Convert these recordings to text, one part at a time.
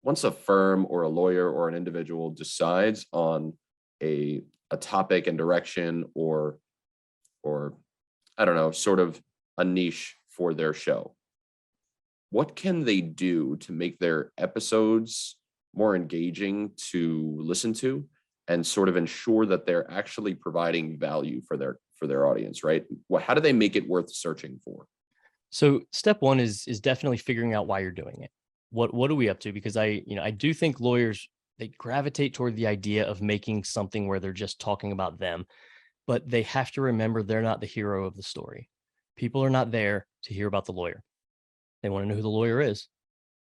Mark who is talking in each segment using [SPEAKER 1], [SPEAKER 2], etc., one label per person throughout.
[SPEAKER 1] once a firm or a lawyer or an individual decides on a topic and direction, or I don't know, sort of a niche for their show, what can they do to make their episodes more engaging to listen to, and sort of ensure that they're actually providing value for their audience, right? Well, how do they make it worth searching for?
[SPEAKER 2] So step one is definitely figuring out why you're doing it. What are we up to? Because I do think lawyers, they gravitate toward the idea of making something where they're just talking about them, but they have to remember they're not the hero of the story. People are not there to hear about the lawyer. They want to know who the lawyer is.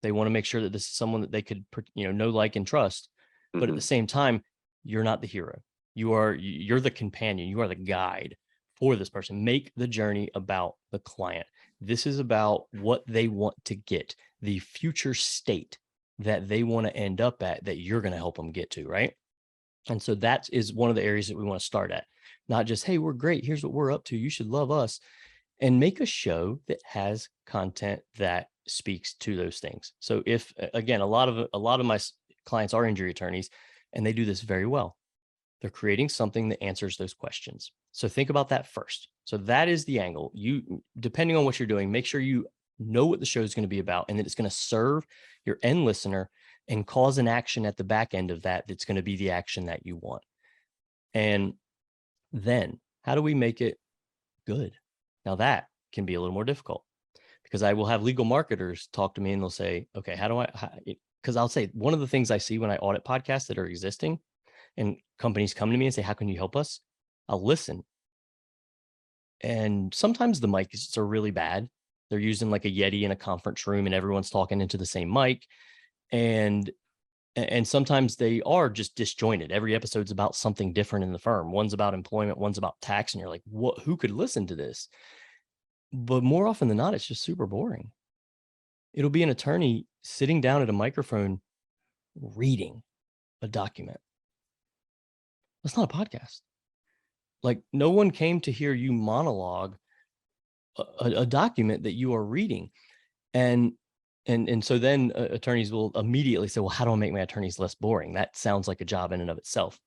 [SPEAKER 2] They want to make sure that this is someone that they could, know, like, and trust. But at the
[SPEAKER 1] Mhm.
[SPEAKER 2] same time, you're not the hero. You're the companion. You are the guide for this person. Make the journey about the client. This is about what they want to get, the future state that they want to end up at, that you're going to help them get to, right? And so that is one of the areas that we want to start at. Not just, hey, we're great. Here's what we're up to. You should love us. And make a show that has content that speaks to those things. So if, again, a lot of my clients are injury attorneys, and they do this very well. They're creating something that answers those questions. So think about that first. So that is the angle. You, depending on what you're doing, make sure you know what the show is going to be about, and that it's going to serve your end listener and cause an action at the back end of that that's going to be the action that you want. And then how do we make it good? Now that can be a little more difficult, because I will have legal marketers talk to me and they'll say, okay, how do I, because I'll say, one of the things I see when I audit podcasts that are existing and companies come to me and say, how can you help us? I'll listen. And sometimes the mics are really bad. They're using like a Yeti in a conference room and everyone's talking into the same mic. And sometimes they are just disjointed. Every episode's about something different in the firm. One's about employment, one's about tax. And you're like, what, who could listen to this? But more often than not, it's just super boring. It'll be an attorney sitting down at a microphone reading a document. That's not a podcast. Like, no one came to hear you monologue a document that you are reading. And so then attorneys will immediately say, well, how do I make my attorneys less boring? That sounds like a job in and of itself.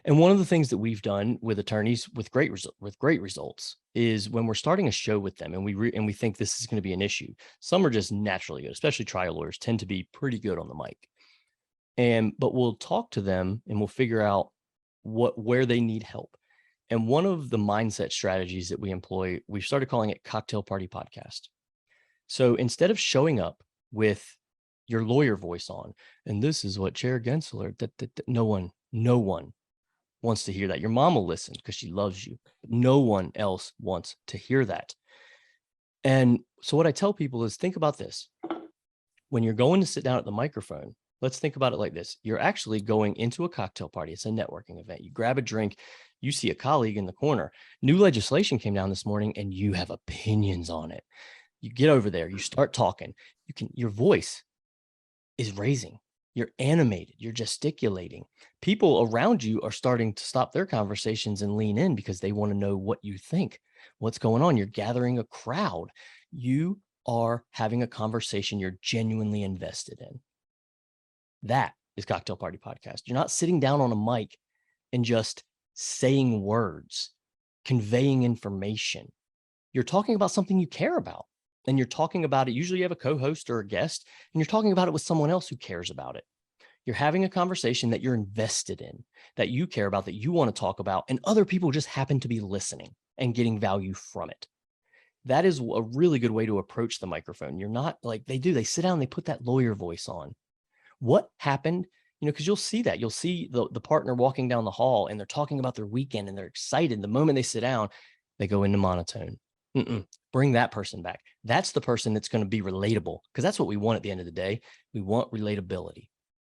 [SPEAKER 2] And one of the things that we've done with attorneys with great results is when we're starting a show with them and we think this is going to be an issue. Some are just naturally good, especially trial lawyers tend to be pretty good on the mic. But we'll talk to them and we'll figure out where they need help. And one of the mindset strategies that we employ, we've started calling it Cocktail Party Podcast. So instead of showing up with your lawyer voice on, and this is what Chair Gensler, no one wants to hear that. Your mom will listen because she loves you, but no one else wants to hear that. And so what I tell people is, think about this. When you're going to sit down at the microphone, let's think about it like this. You're actually going into a cocktail party. It's a networking event. You grab a drink, you see a colleague in the corner. New legislation came down this morning and you have opinions on it. You get over there, you start talking. Your voice is raising. You're animated, you're gesticulating. People around you are starting to stop their conversations and lean in because they want to know what you think, what's going on. You're gathering a crowd. You are having a conversation you're genuinely invested in. That is Cocktail Party Podcast. You're not sitting down on a mic and just saying words, conveying information. You're talking about something you care about. And you're talking about it. Usually you have a co-host or a guest, and you're talking about it with someone else who cares about it. You're having a conversation that you're invested in, that you care about, that you want to talk about, and other people just happen to be listening and getting value from it. That is a really good way to approach the microphone. You're not like they sit down, they put that lawyer voice on. What happened? Because you'll see that. You'll see the partner walking down the hall and they're talking about their weekend and they're excited. The moment they sit down, they go into monotone. Bring that person back. That's the person that's going to be relatable, because that's what we want at the end of the day. We want relatability.